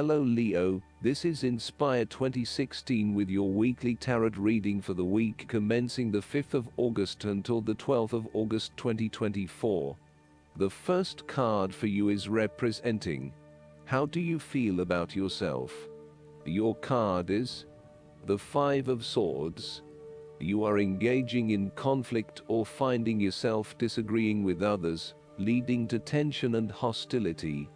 Hello Leo, this is Inspire 2016 with your weekly tarot reading for the week commencing the 5th of August until the 12th of August 2024. The first card for you is representing, how do you feel about yourself? Your card is the Five of Swords. You are engaging in conflict or finding yourself disagreeing with others, leading to tension and hostility.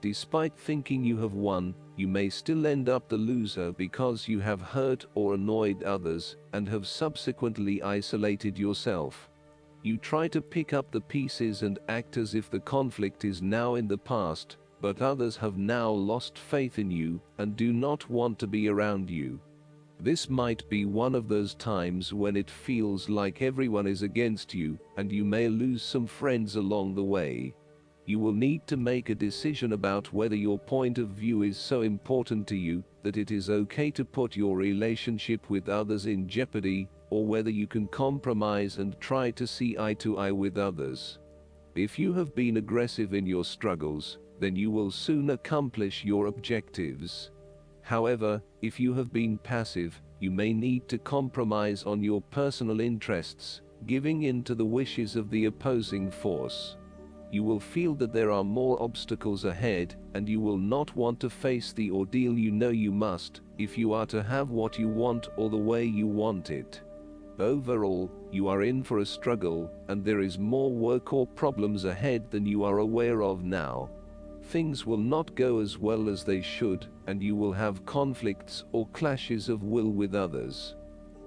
Despite thinking you have won, you may still end up the loser because you have hurt or annoyed others and have subsequently isolated yourself. You try to pick up the pieces and act as if the conflict is now in the past, but others have now lost faith in you and do not want to be around you. This might be one of those times when it feels like everyone is against you and you may lose some friends along the way. You will need to make a decision about whether your point of view is so important to you that it is okay to put your relationship with others in jeopardy, or whether you can compromise and try to see eye to eye with others. If you have been aggressive in your struggles, then you will soon accomplish your objectives. However, if you have been passive, you may need to compromise on your personal interests, giving in to the wishes of the opposing force. You will feel that there are more obstacles ahead, and you will not want to face the ordeal you know you must, if you are to have what you want or the way you want it. Overall, you are in for a struggle, and there is more work or problems ahead than you are aware of now. Things will not go as well as they should, and you will have conflicts or clashes of will with others.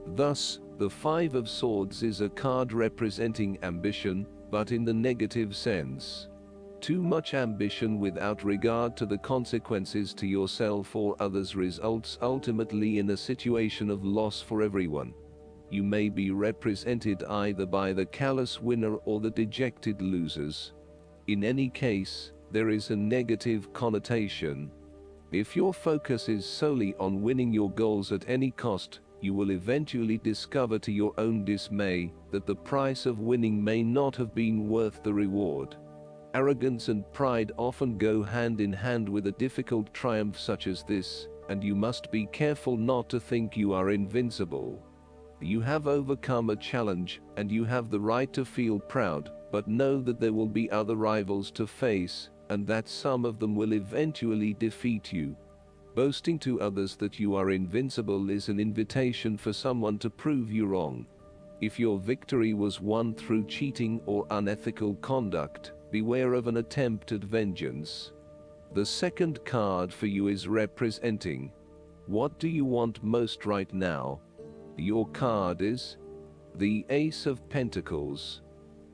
Thus, the Five of Swords is a card representing ambition, but in the negative sense. Too much ambition without regard to the consequences to yourself or others results ultimately in a situation of loss for everyone. You may be represented either by the callous winner or the dejected losers. In any case, there is a negative connotation. If your focus is solely on winning your goals at any cost, you will eventually discover to your own dismay that the price of winning may not have been worth the reward. Arrogance and pride often go hand in hand with a difficult triumph such as this, and you must be careful not to think you are invincible. You have overcome a challenge, and you have the right to feel proud, but know that there will be other rivals to face, and that some of them will eventually defeat you. Boasting to others that you are invincible is an invitation for someone to prove you wrong. If your victory was won through cheating or unethical conduct, beware of an attempt at vengeance. The second card for you is representing, what do you want most right now? Your card is the Ace of Pentacles.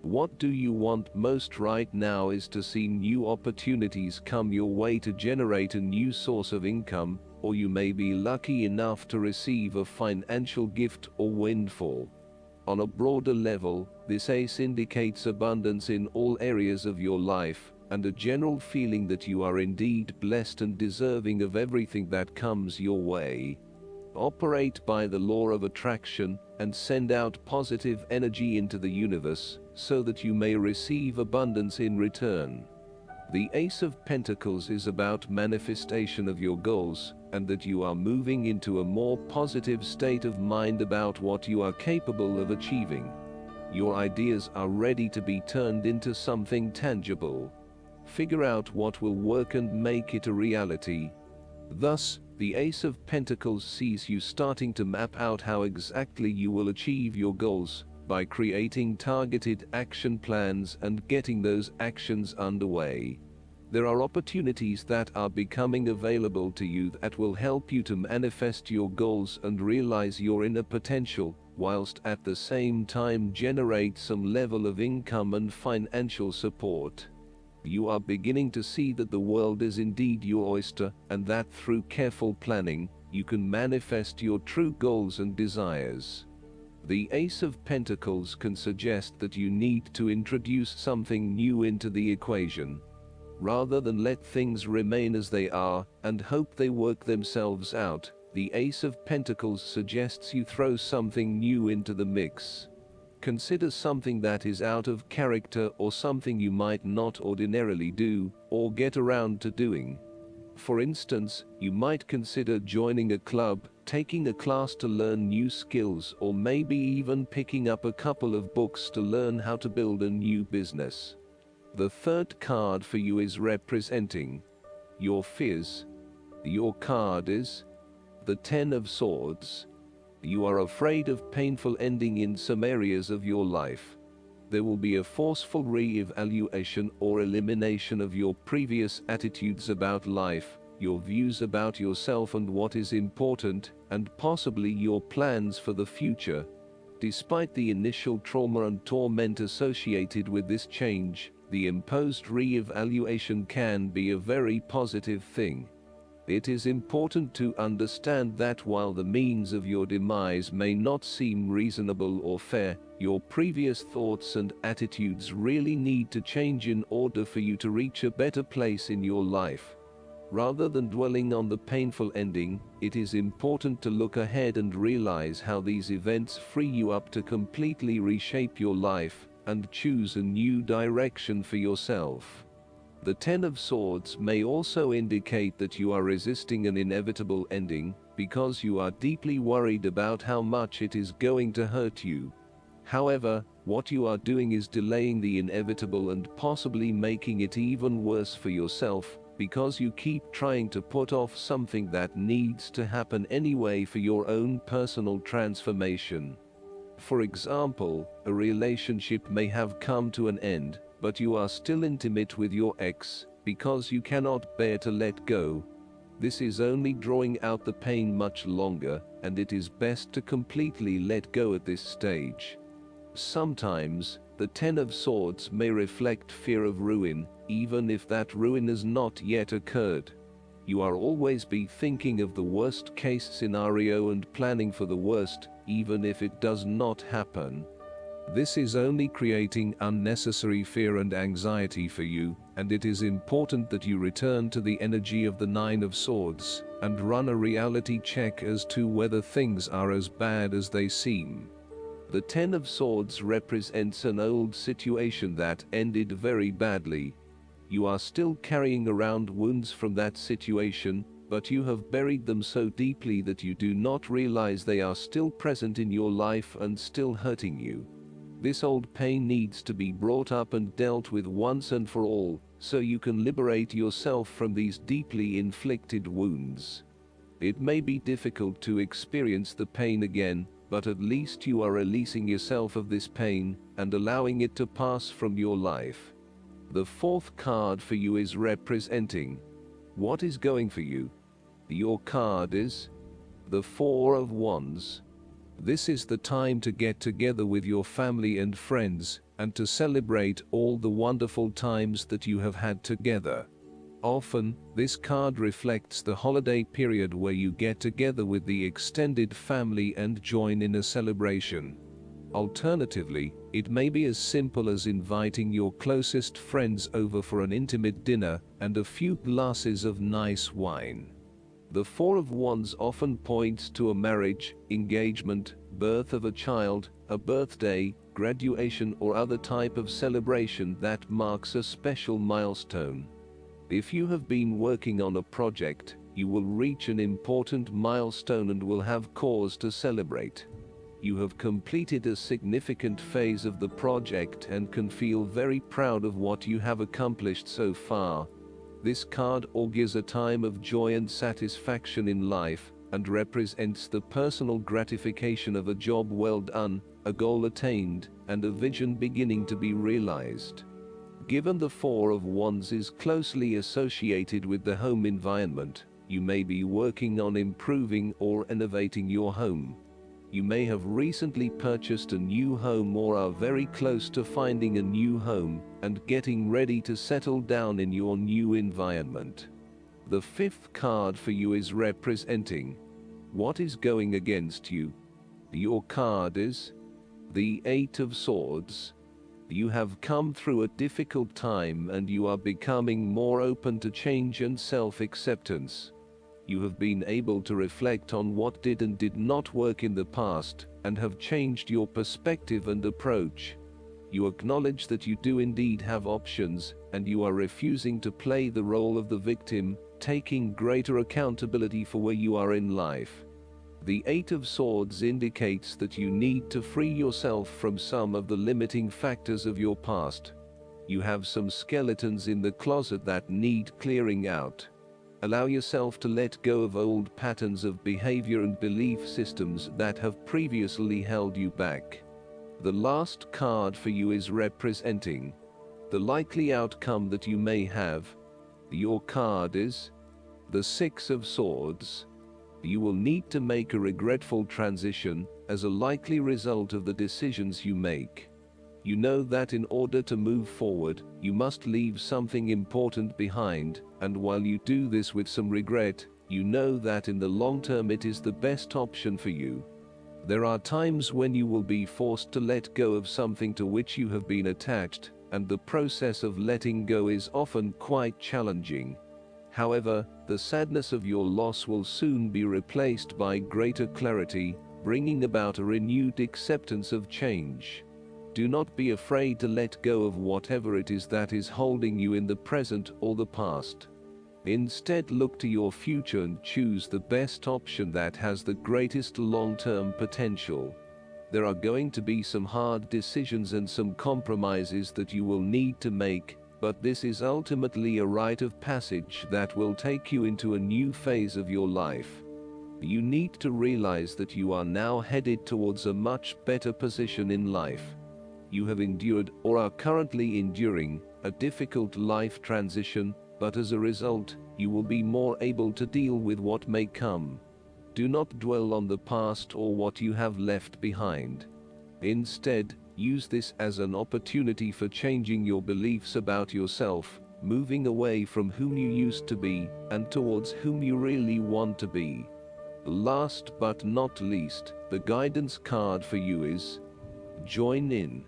What do you want most right now is to see new opportunities come your way to generate a new source of income, or you may be lucky enough to receive a financial gift or windfall. On a broader level, this ace indicates abundance in all areas of your life, and a general feeling that you are indeed blessed and deserving of everything that comes your way. Operate by the law of attraction and send out positive energy into the universe, so that you may receive abundance in return. The Ace of Pentacles is about manifestation of your goals, and that you are moving into a more positive state of mind about what you are capable of achieving. Your ideas are ready to be turned into something tangible. Figure out what will work and make it a reality. Thus, the Ace of Pentacles sees you starting to map out how exactly you will achieve your goals, by creating targeted action plans and getting those actions underway. There are opportunities that are becoming available to you that will help you to manifest your goals and realize your inner potential, whilst at the same time generate some level of income and financial support. You are beginning to see that the world is indeed your oyster, and that through careful planning, you can manifest your true goals and desires. The Ace of Pentacles can suggest that you need to introduce something new into the equation. Rather than let things remain as they are and hope they work themselves out, the Ace of Pentacles suggests you throw something new into the mix. Consider something that is out of character or something you might not ordinarily do or get around to doing. For instance, you might consider joining a club, taking a class to learn new skills, or maybe even picking up a couple of books to learn how to build a new business. The third card for you is representing your fears. Your card is the Ten of Swords. You are afraid of painful ending in some areas of your life. There will be a forceful re-evaluation or elimination of your previous attitudes about life, your views about yourself and what is important, and possibly your plans for the future. Despite the initial trauma and torment associated with this change, the imposed re-evaluation can be a very positive thing. It is important to understand that while the means of your demise may not seem reasonable or fair, your previous thoughts and attitudes really need to change in order for you to reach a better place in your life. Rather than dwelling on the painful ending, it is important to look ahead and realize how these events free you up to completely reshape your life and choose a new direction for yourself. The Ten of Swords may also indicate that you are resisting an inevitable ending because you are deeply worried about how much it is going to hurt you. However, what you are doing is delaying the inevitable and possibly making it even worse for yourself, because you keep trying to put off something that needs to happen anyway for your own personal transformation. For example, a relationship may have come to an end, but you are still intimate with your ex because you cannot bear to let go. This is only drawing out the pain much longer, and it is best to completely let go at this stage. Sometimes, the Ten of Swords may reflect fear of ruin, even if that ruin has not yet occurred. You are always be thinking of the worst case scenario and planning for the worst, even if it does not happen. This is only creating unnecessary fear and anxiety for you, and it is important that you return to the energy of the Nine of Swords and run a reality check as to whether things are as bad as they seem. The Ten of Swords represents an old situation that ended very badly. You are still carrying around wounds from that situation, but you have buried them so deeply that you do not realize they are still present in your life and still hurting you. This old pain needs to be brought up and dealt with once and for all, so you can liberate yourself from these deeply inflicted wounds. It may be difficult to experience the pain again, but at least you are releasing yourself of this pain and allowing it to pass from your life. The fourth card for you is representing what is going for you. Your card is the Four of Wands. This is the time to get together with your family and friends, and to celebrate all the wonderful times that you have had together. Often, this card reflects the holiday period where you get together with the extended family and join in a celebration. Alternatively, it may be as simple as inviting your closest friends over for an intimate dinner and a few glasses of nice wine. The Four of Wands often points to a marriage, engagement, birth of a child, a birthday, graduation, or other type of celebration that marks a special milestone. If you have been working on a project, you will reach an important milestone and will have cause to celebrate. You have completed a significant phase of the project and can feel very proud of what you have accomplished so far. This card augurs a time of joy and satisfaction in life, and represents the personal gratification of a job well done, a goal attained, and a vision beginning to be realized. Given the Four of Wands is closely associated with the home environment, you may be working on improving or innovating your home. You may have recently purchased a new home or are very close to finding a new home and getting ready to settle down in your new environment. The fifth card for you is representing what is going against you. Your card is the Eight of Swords. You have come through a difficult time and you are becoming more open to change and self-acceptance. You have been able to reflect on what did and did not work in the past, and have changed your perspective and approach. You acknowledge that you do indeed have options, and you are refusing to play the role of the victim, taking greater accountability for where you are in life. The Eight of Swords indicates that you need to free yourself from some of the limiting factors of your past. You have some skeletons in the closet that need clearing out. Allow yourself to let go of old patterns of behavior and belief systems that have previously held you back. The last card for you is representing the likely outcome that you may have. Your card is the Six of Swords. You will need to make a regretful transition as a likely result of the decisions you make. You know that in order to move forward, you must leave something important behind, and while you do this with some regret, you know that in the long term it is the best option for you. There are times when you will be forced to let go of something to which you have been attached, and the process of letting go is often quite challenging. However, the sadness of your loss will soon be replaced by greater clarity, bringing about a renewed acceptance of change. Do not be afraid to let go of whatever it is that is holding you in the present or the past. Instead, look to your future and choose the best option that has the greatest long-term potential. There are going to be some hard decisions and some compromises that you will need to make, but this is ultimately a rite of passage that will take you into a new phase of your life. You need to realize that you are now headed towards a much better position in life. You have endured, or are currently enduring, a difficult life transition, but as a result, you will be more able to deal with what may come. Do not dwell on the past or what you have left behind. Instead, use this as an opportunity for changing your beliefs about yourself, moving away from whom you used to be, and towards whom you really want to be. Last but not least, the guidance card for you is Join In.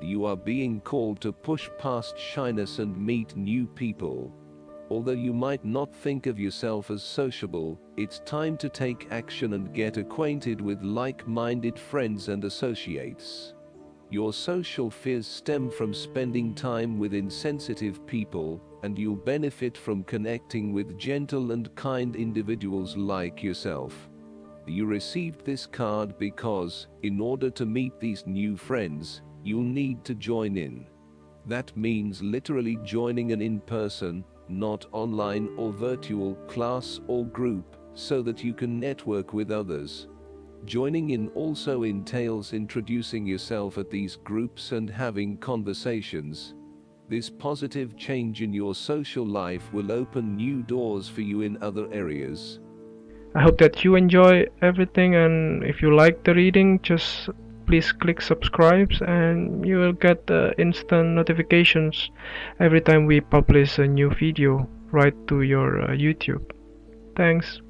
You are being called to push past shyness and meet new people. Although you might not think of yourself as sociable, it's time to take action and get acquainted with like-minded friends and associates. Your social fears stem from spending time with insensitive people, and you'll benefit from connecting with gentle and kind individuals like yourself. You received this card because, in order to meet these new friends, you'll need to join in. That means literally joining an in-person, not online or virtual, class or group, so that you can network with others. Joining in also entails introducing yourself at these groups and having conversations. This positive change in your social life will open new doors for you in other areas. I hope that you enjoy everything, and if you like the reading, just please click subscribe and you will get instant notifications every time we publish a new video right to your YouTube. Thanks.